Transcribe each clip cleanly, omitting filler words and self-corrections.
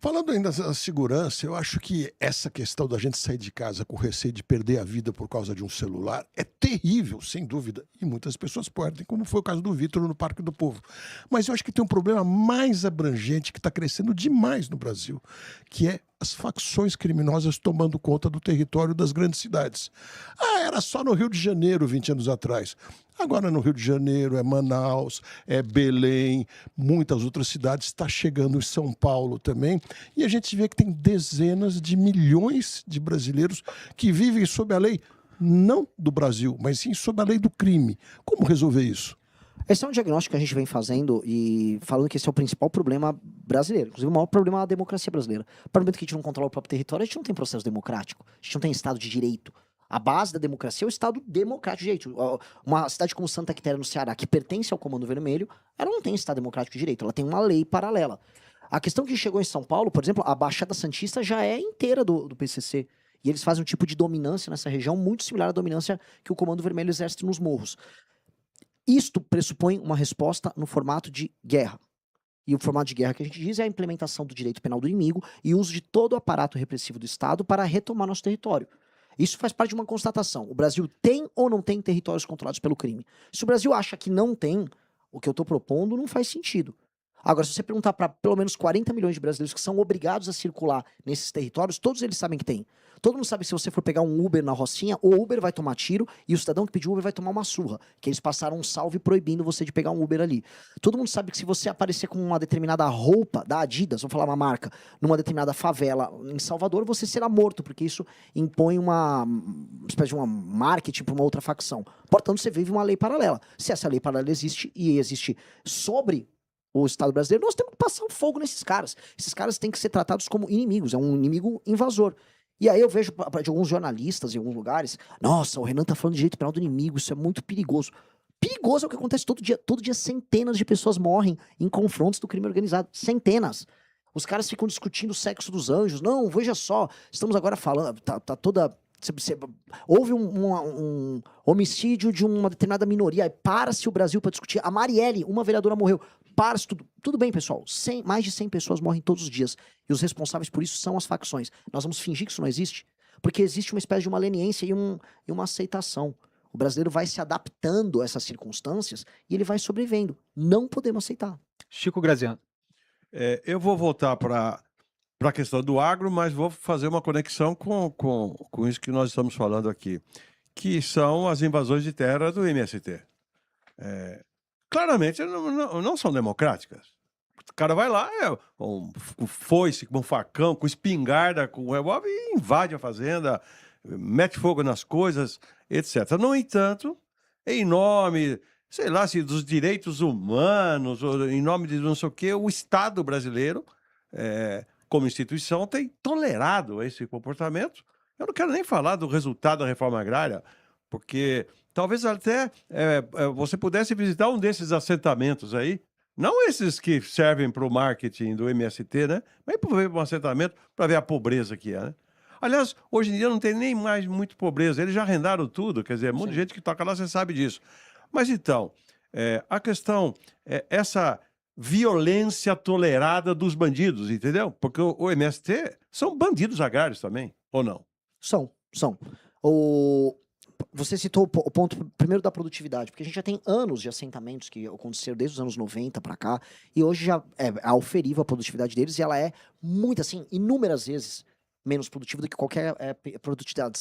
Falando ainda da segurança, eu acho que essa questão da gente sair de casa com receio de perder a vida por causa de um celular é terrível, sem dúvida, e muitas pessoas perdem, como foi o caso do Vitor no Parque do Povo. Mas eu acho que tem um problema mais abrangente que está crescendo demais no Brasil, que é as facções criminosas tomando conta do território das grandes cidades. Ah, era só no Rio de Janeiro 20 anos atrás. Agora no Rio de Janeiro, é Manaus, é Belém, muitas outras cidades, está chegando em São Paulo também, e a gente vê que tem dezenas de milhões de brasileiros que vivem sob a lei, não do Brasil, mas sim sob a lei do crime. Como resolver isso? Esse é um diagnóstico que a gente vem fazendo e falando que esse é o principal problema brasileiro. Inclusive, o maior problema é a democracia brasileira. A partir do momento que a gente não controla o próprio território, a gente não tem processo democrático. A gente não tem Estado de Direito. A base da democracia é o Estado democrático de direito. Uma cidade como Santa Quitéria, no Ceará, que pertence ao Comando Vermelho, ela não tem Estado democrático de direito. Ela tem uma lei paralela. A questão que chegou em São Paulo, por exemplo, a Baixada Santista já é inteira do PCC. E eles fazem um tipo de dominância nessa região muito similar à dominância que o Comando Vermelho exerce nos morros. Isto pressupõe uma resposta no formato de guerra. E o formato de guerra que a gente diz é a implementação do direito penal do inimigo e o uso de todo o aparato repressivo do Estado para retomar nosso território. Isso faz parte de uma constatação. O Brasil tem ou não tem territórios controlados pelo crime? Se o Brasil acha que não tem, o que eu estou propondo não faz sentido. Agora, se você perguntar para pelo menos 40 milhões de brasileiros que são obrigados a circular nesses territórios, todos eles sabem que tem. Todo mundo sabe que se você for pegar um Uber na Rocinha, o Uber vai tomar tiro e o cidadão que pediu Uber vai tomar uma surra, que eles passaram um salve proibindo você de pegar um Uber ali. Todo mundo sabe que se você aparecer com uma determinada roupa da Adidas, vou falar uma marca, numa determinada favela em Salvador, você será morto, porque isso impõe uma espécie de uma marketing para uma outra facção. Portanto, você vive uma lei paralela. Se essa lei paralela existe e existe sobre o Estado brasileiro, nós temos que passar um fogo nesses caras. Esses caras têm que ser tratados como inimigos, é um inimigo invasor. E aí eu vejo de alguns jornalistas em alguns lugares, nossa, o Renan tá falando de direito penal do inimigo, isso é muito perigoso. Perigoso é o que acontece todo dia centenas de pessoas morrem em confrontos do crime organizado, centenas. Os caras ficam discutindo o sexo dos anjos, não, veja só, estamos agora falando, tá toda... Houve um homicídio de uma determinada minoria, aí para-se o Brasil para discutir, a Marielle, uma vereadora morreu, para-se tudo. Tudo bem, pessoal, mais de 100 pessoas morrem todos os dias, e os responsáveis por isso são as facções. Nós vamos fingir que isso não existe? Porque existe uma espécie de uma leniência e uma aceitação. O brasileiro vai se adaptando a essas circunstâncias e ele vai sobrevivendo. Não podemos aceitar. Chico Graziano. Eu vou voltar para a questão do agro, mas vou fazer uma conexão com isso que nós estamos falando aqui, que são as invasões de terra do MST. Claramente não são democráticas. O cara vai lá, com foice, com um facão, com espingarda, com revólver e invade a fazenda, mete fogo nas coisas, etc. No entanto, em nome, sei lá, se dos direitos humanos, ou em nome de não sei o quê, o Estado brasileiro, como instituição, tem tolerado esse comportamento. Eu não quero nem falar do resultado da reforma agrária, porque talvez até você pudesse visitar um desses assentamentos aí, não esses que servem para o marketing do MST, né? Mas para ver um assentamento, para ver a pobreza que é, né? Aliás, hoje em dia não tem nem mais muito pobreza, eles já arrendaram tudo, quer dizer, muita gente que toca lá, você sabe disso. Mas então, a questão é essa violência tolerada dos bandidos, entendeu? Porque o MST são bandidos agrários também, ou não? São. Você citou o ponto primeiro da produtividade, porque a gente já tem anos de assentamentos que aconteceram desde os anos 90 para cá, e hoje já é auferível a produtividade deles, e ela é muito, assim, inúmeras vezes menos produtiva do que qualquer produtividade,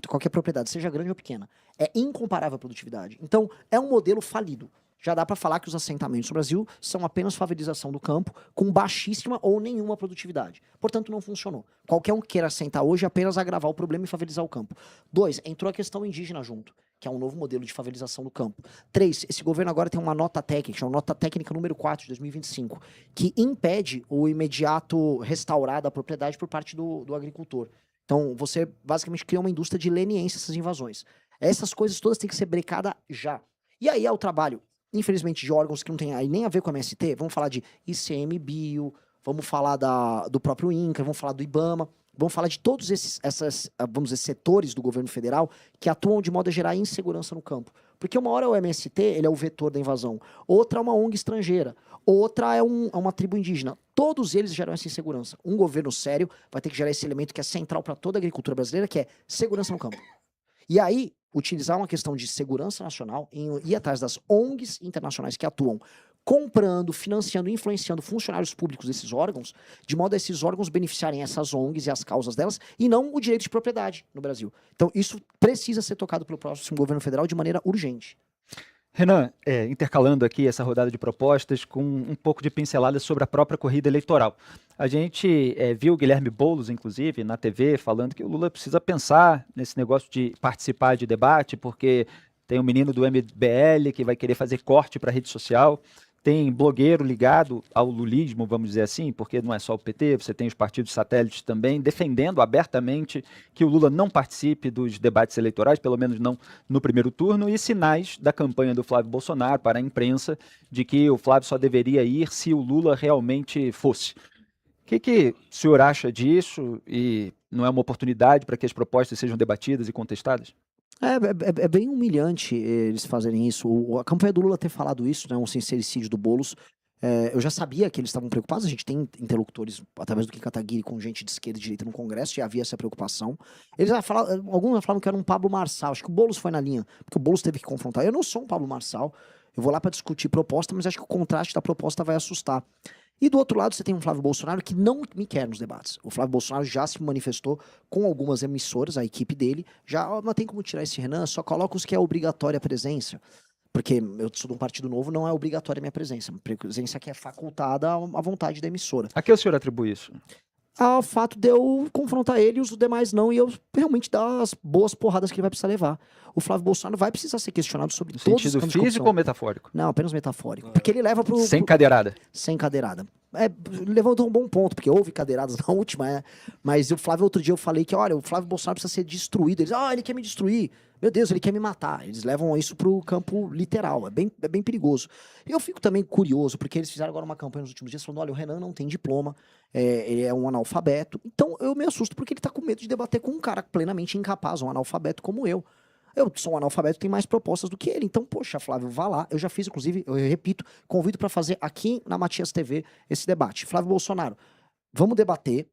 qualquer propriedade, seja grande ou pequena. É incomparável a produtividade. Então, é um modelo falido. Já dá para falar que os assentamentos no Brasil são apenas favelização do campo com baixíssima ou nenhuma produtividade. Portanto, não funcionou. Qualquer um que queira assentar hoje é apenas agravar o problema e favelizar o campo. 2, entrou a questão indígena junto, que é um novo modelo de favelização do campo. 3, esse governo agora tem uma nota técnica, uma nota técnica número 4 de 2025, que impede o imediato restaurar da propriedade por parte do agricultor. Então, você basicamente cria uma indústria de leniência essas invasões. Essas coisas todas têm que ser brecadas já. E aí é o trabalho, infelizmente, de órgãos que não tem aí nem a ver com a MST, vamos falar de ICMBio, vamos falar do próprio INCRA, vamos falar do IBAMA, vamos falar de todos esses, vamos dizer, setores do governo federal que atuam de modo a gerar insegurança no campo. Porque uma hora é o MST, ele é o vetor da invasão. Outra é uma ONG estrangeira. Outra é uma tribo indígena. Todos eles geram essa insegurança. Um governo sério vai ter que gerar esse elemento que é central para toda a agricultura brasileira, que é segurança no campo. E aí, utilizar uma questão de segurança nacional e ir atrás das ONGs internacionais que atuam comprando, financiando, influenciando funcionários públicos desses órgãos, de modo a esses órgãos beneficiarem essas ONGs e as causas delas, e não o direito de propriedade no Brasil. Então, isso precisa ser tocado pelo próximo governo federal de maneira urgente. Renan, intercalando aqui essa rodada de propostas com um pouco de pincelada sobre a própria corrida eleitoral. A gente viu o Guilherme Boulos, inclusive, na TV, falando que o Lula precisa pensar nesse negócio de participar de debate, porque tem um menino do MBL que vai querer fazer corte para a rede social. Tem blogueiro ligado ao lulismo, vamos dizer assim, porque não é só o PT, você tem os partidos satélites também, defendendo abertamente que o Lula não participe dos debates eleitorais, pelo menos não no primeiro turno, e sinais da campanha do Flávio Bolsonaro para a imprensa de que o Flávio só deveria ir se o Lula realmente fosse. O que o senhor acha disso? E não é uma oportunidade para que as propostas sejam debatidas e contestadas? É bem humilhante eles fazerem isso. A campanha do Lula ter falado isso, né, um sincericídio do Boulos, eu já sabia que eles estavam preocupados. A gente tem interlocutores, através do Kim Kataguiri, com gente de esquerda e direita no Congresso, e havia essa preocupação. Alguns falavam que era um Pablo Marçal. Acho que o Boulos foi na linha, porque o Boulos teve que confrontar. Eu não sou um Pablo Marçal, eu vou lá para discutir proposta, mas acho que o contraste da proposta vai assustar. E do outro lado você tem um Flávio Bolsonaro que não me quer nos debates. O Flávio Bolsonaro já se manifestou com algumas emissoras, a equipe dele, já não tem como tirar esse Renan, só coloca os que é obrigatória a presença. Porque eu sou de um partido novo, não é obrigatória a minha presença. A presença que é facultada à vontade da emissora. A que o senhor atribui isso? Ao fato de eu confrontar ele e os demais não, e eu realmente dar as boas porradas que ele vai precisar levar. O Flávio Bolsonaro vai precisar ser questionado sobre No todos os sentido campos de físico corrupção. ou metafórico? Não, apenas metafórico. Porque ele leva pro... Sem cadeirada. Sem cadeirada. Levantou um bom ponto, porque houve cadeiradas na última, mas o Flávio, outro dia eu falei que, olha, o Flávio Bolsonaro precisa ser destruído. Eles, ele quer me destruir. Meu Deus, ele quer me matar. Eles levam isso pro campo literal. É bem perigoso. Eu fico também curioso, porque eles fizeram agora uma campanha nos últimos dias falando, olha, o Renan não tem diploma, ele é um analfabeto. Então eu me assusto porque ele tá com medo de debater com um cara plenamente incapaz, um analfabeto como eu. Eu sou um analfabeto, tenho mais propostas do que ele. Então, poxa, Flávio, vá lá. Eu já fiz, inclusive, eu repito, convido para fazer aqui na Matias TV esse debate. Flávio Bolsonaro, vamos debater.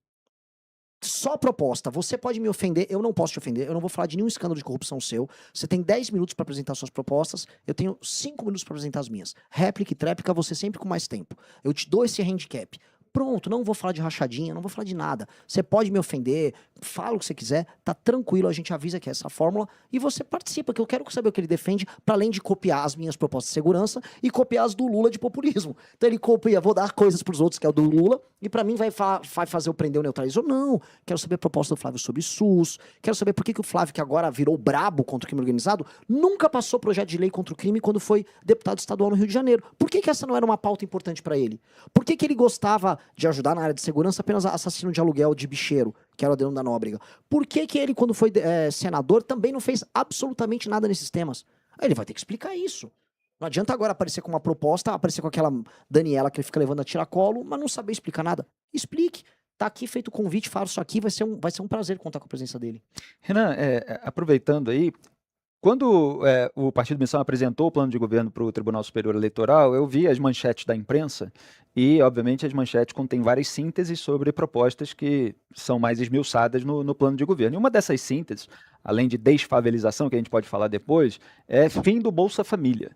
Só proposta. Você pode me ofender, eu não posso te ofender. Eu não vou falar de nenhum escândalo de corrupção seu. Você tem 10 minutos para apresentar suas propostas. Eu tenho 5 minutos para apresentar as minhas. Réplica e tréplica, você sempre com mais tempo. Eu te dou esse handicap. Pronto, não vou falar de rachadinha, não vou falar de nada. Você pode me ofender, fala o que você quiser, tá tranquilo, a gente avisa que é essa fórmula e você participa, que eu quero saber o que ele defende, para além de copiar as minhas propostas de segurança e copiar as do Lula de populismo. Então ele copia, vou dar coisas pros outros, que é o do Lula, e para mim vai fazer o prender o neutralizou. Não, quero saber a proposta do Flávio sobre SUS, quero saber por que o Flávio, que agora virou brabo contra o crime organizado, nunca passou projeto de lei contra o crime quando foi deputado estadual no Rio de Janeiro. Por que essa não era uma pauta importante para ele? Por que ele gostava de ajudar na área de segurança apenas assassino de aluguel de bicheiro, que era o Adriano da Nóbrega? Por que ele, quando foi senador, também não fez absolutamente nada nesses temas? Aí ele vai ter que explicar isso. Não adianta agora aparecer com uma proposta, aparecer com aquela Daniela que ele fica levando a tiracolo, mas não saber explicar nada. Explique. Tá aqui feito o convite, falo isso aqui, vai ser um prazer contar com a presença dele. Renan, aproveitando aí, quando o Partido Missão apresentou o plano de governo para o Tribunal Superior Eleitoral, eu vi as manchetes da imprensa e, obviamente, as manchetes contêm várias sínteses sobre propostas que são mais esmiuçadas no plano de governo. E uma dessas sínteses, além de desfavelização, que a gente pode falar depois, é fim do Bolsa Família.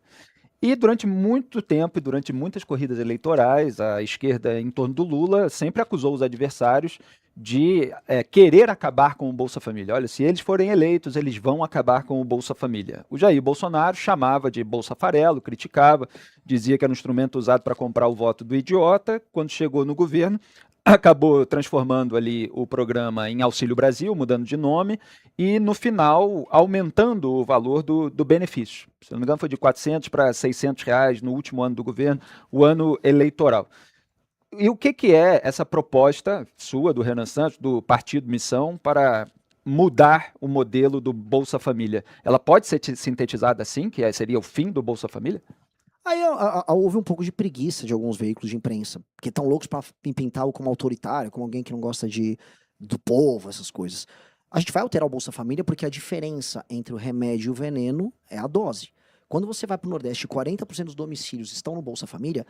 E durante muito tempo e durante muitas corridas eleitorais, a esquerda em torno do Lula sempre acusou os adversários de querer acabar com o Bolsa Família. Olha, se eles forem eleitos, eles vão acabar com o Bolsa Família. O Jair Bolsonaro chamava de Bolsa Farelo, criticava, dizia que era um instrumento usado para comprar o voto do idiota. Quando chegou no governo, acabou transformando ali o programa em Auxílio Brasil, mudando de nome, e no final aumentando o valor do benefício. Se não me engano, foi de R$400 para R$600 no último ano do governo, o ano eleitoral. E o que é essa proposta sua, do Renan Santos, do Partido Missão, para mudar o modelo do Bolsa Família? Ela pode ser sintetizada assim, que seria o fim do Bolsa Família? Aí houve um pouco de preguiça de alguns veículos de imprensa, que estão loucos para me pintar como autoritário, como alguém que não gosta do povo, essas coisas. A gente vai alterar o Bolsa Família porque a diferença entre o remédio e o veneno é a dose. Quando você vai para o Nordeste e 40% dos domicílios estão no Bolsa Família,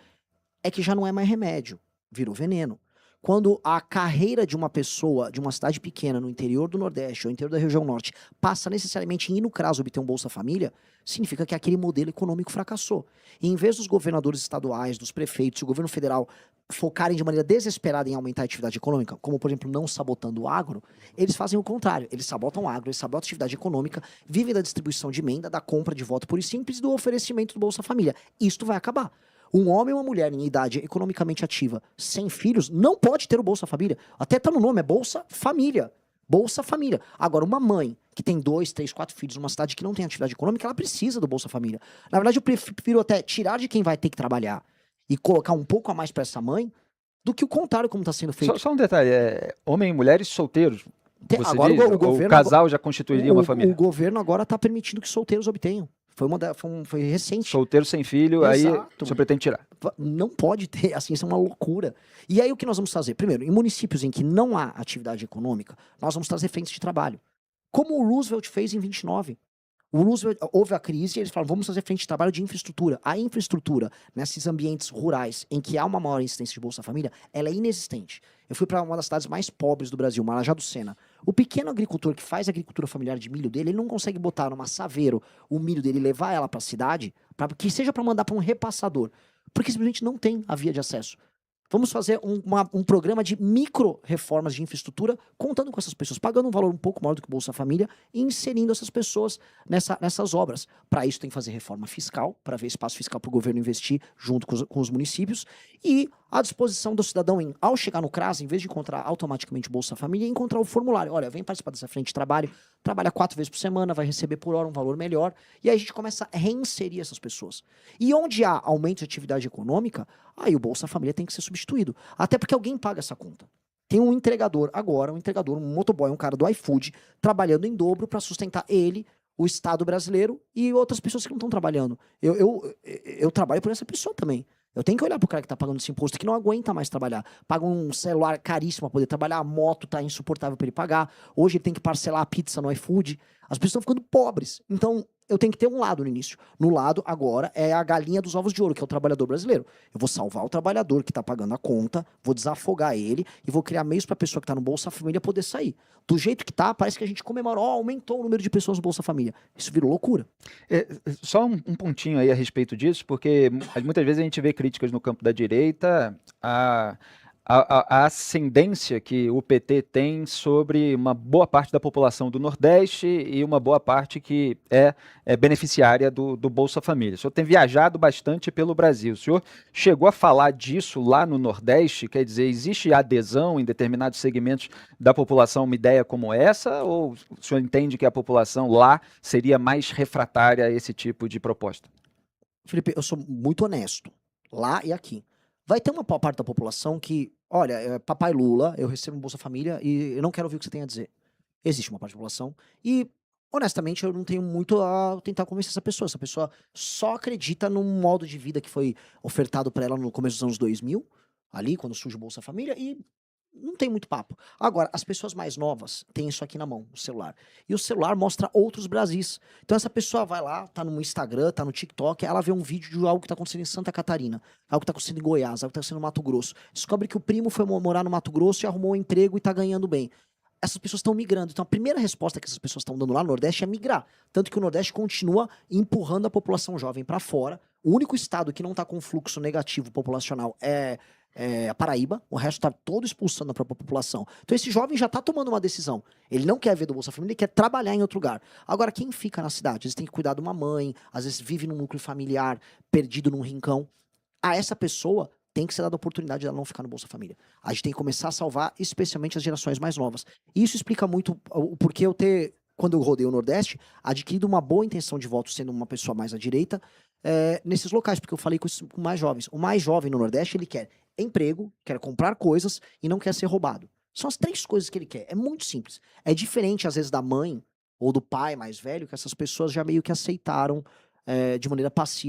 é que já não é mais remédio, virou veneno. Quando a carreira de uma pessoa de uma cidade pequena no interior do Nordeste ou interior da região Norte passa necessariamente em ir no CRAS obter um Bolsa Família, significa que aquele modelo econômico fracassou. E em vez dos governadores estaduais, dos prefeitos e o governo federal focarem de maneira desesperada em aumentar a atividade econômica, como, por exemplo, não sabotando o agro, eles fazem o contrário. Eles sabotam o agro, eles sabotam a atividade econômica, vivem da distribuição de emenda, da compra de voto puro e simples e do oferecimento do Bolsa Família. Isto vai acabar. Um homem ou uma mulher em idade economicamente ativa, sem filhos, não pode ter o Bolsa Família. Até tá no nome, é Bolsa Família. Bolsa Família. Agora, uma mãe que tem 2, 3, 4 filhos numa cidade que não tem atividade econômica, ela precisa do Bolsa Família. Na verdade, eu prefiro até tirar de quem vai ter que trabalhar e colocar um pouco a mais para essa mãe do que o contrário, como está sendo feito. Só um detalhe, homem, mulheres solteiros, você Agora diz? o governo, o casal já constituiria uma família? O governo agora está permitindo que solteiros obtenham. Foi recente. Solteiro sem filho, Exato. aí você pretende tirar. Não pode ter, assim, isso é uma loucura. E aí o que nós vamos fazer? Primeiro, em municípios em que não há atividade econômica, nós vamos trazer frentes de trabalho. Como o Roosevelt fez em 29. O Roosevelt, houve a crise e eles falaram, vamos fazer frente de trabalho de infraestrutura. A infraestrutura, nesses ambientes rurais em que há uma maior incidência de Bolsa Família, ela é inexistente. Eu fui para uma das cidades mais pobres do Brasil, Marajá do Sena. O pequeno agricultor que faz a agricultura familiar de milho dele, ele não consegue botar numa saveiro o milho dele e levar ela para a cidade, que seja para mandar para um repassador, porque simplesmente não tem a via de acesso. Vamos fazer um programa de micro-reformas de infraestrutura, contando com essas pessoas, pagando um valor um pouco maior do que o Bolsa Família e inserindo essas pessoas nessas obras. Para isso tem que fazer reforma fiscal, para ver espaço fiscal para o governo investir junto com os municípios, e à disposição do cidadão, ao chegar no CRAS, em vez de encontrar automaticamente o Bolsa Família, encontrar o formulário. Olha, vem participar dessa frente de trabalho, trabalha 4 vezes por semana, vai receber por hora um valor melhor, e aí a gente começa a reinserir essas pessoas. E onde há aumento de atividade econômica, aí o Bolsa Família tem que ser substituído. Até porque alguém paga essa conta. Tem um entregador agora, um motoboy, um cara do iFood, trabalhando em dobro para sustentar ele, o Estado brasileiro e outras pessoas que não estão trabalhando. Eu trabalho por essa pessoa também. Eu tenho que olhar pro cara que tá pagando esse imposto, que não aguenta mais trabalhar. Paga um celular caríssimo pra poder trabalhar, a moto tá insuportável para ele pagar. Hoje ele tem que parcelar a pizza no iFood. As pessoas estão ficando pobres. Então, eu tenho que ter um lado no início. No lado, agora, é a galinha dos ovos de ouro, que é o trabalhador brasileiro. Eu vou salvar o trabalhador que tá pagando a conta, vou desafogar ele e vou criar meios pra pessoa que tá no Bolsa Família poder sair. Do jeito que tá, parece que a gente comemora, aumentou o número de pessoas no Bolsa Família. Isso virou loucura. Só um pontinho aí a respeito disso, porque muitas vezes a gente vê críticas no campo da direita a ascendência que o PT tem sobre uma boa parte da população do Nordeste e uma boa parte que é beneficiária do Bolsa Família. O senhor tem viajado bastante pelo Brasil. O senhor chegou a falar disso lá no Nordeste? Quer dizer, existe adesão em determinados segmentos da população a uma ideia como essa? Ou o senhor entende que a população lá seria mais refratária a esse tipo de proposta? Felipe, eu sou muito honesto, lá e aqui. Vai ter uma parte da população que, olha, papai Lula, eu recebo um Bolsa Família e eu não quero ouvir o que você tem a dizer. Existe uma parte da população e, honestamente, eu não tenho muito a tentar convencer essa pessoa. Essa pessoa só acredita num modo de vida que foi ofertado para ela no começo dos anos 2000, ali, quando surge o Bolsa Família, e não tem muito papo. Agora, as pessoas mais novas têm isso aqui na mão, o celular. E o celular mostra outros Brasis. Então essa pessoa vai lá, tá no Instagram, tá no TikTok, ela vê um vídeo de algo que tá acontecendo em Santa Catarina, algo que tá acontecendo em Goiás, algo que tá acontecendo no Mato Grosso. Descobre que o primo foi morar no Mato Grosso e arrumou um emprego e tá ganhando bem. Essas pessoas estão migrando. Então a primeira resposta que essas pessoas estão dando lá no Nordeste é migrar. Tanto que o Nordeste continua empurrando a população jovem para fora. O único estado que não tá com fluxo negativo populacional é a Paraíba, o resto tá todo expulsando a própria população. Então esse jovem já tá tomando uma decisão. Ele não quer ver do Bolsa Família, ele quer trabalhar em outro lugar. Agora, quem fica na cidade? Às vezes tem que cuidar de uma mãe, às vezes vive num núcleo familiar, perdido num rincão. A essa pessoa tem que ser dada a oportunidade de ela não ficar no Bolsa Família. A gente tem que começar a salvar, especialmente as gerações mais novas. E isso explica muito o porquê quando eu rodei o Nordeste, adquirido uma boa intenção de voto, sendo uma pessoa mais à direita, nesses locais, porque eu falei com mais jovens. O mais jovem no Nordeste, ele quer emprego, quer comprar coisas e não quer ser roubado. São as 3 coisas que ele quer. É muito simples. É diferente, às vezes, da mãe ou do pai mais velho, que essas pessoas já meio que aceitaram de maneira passiva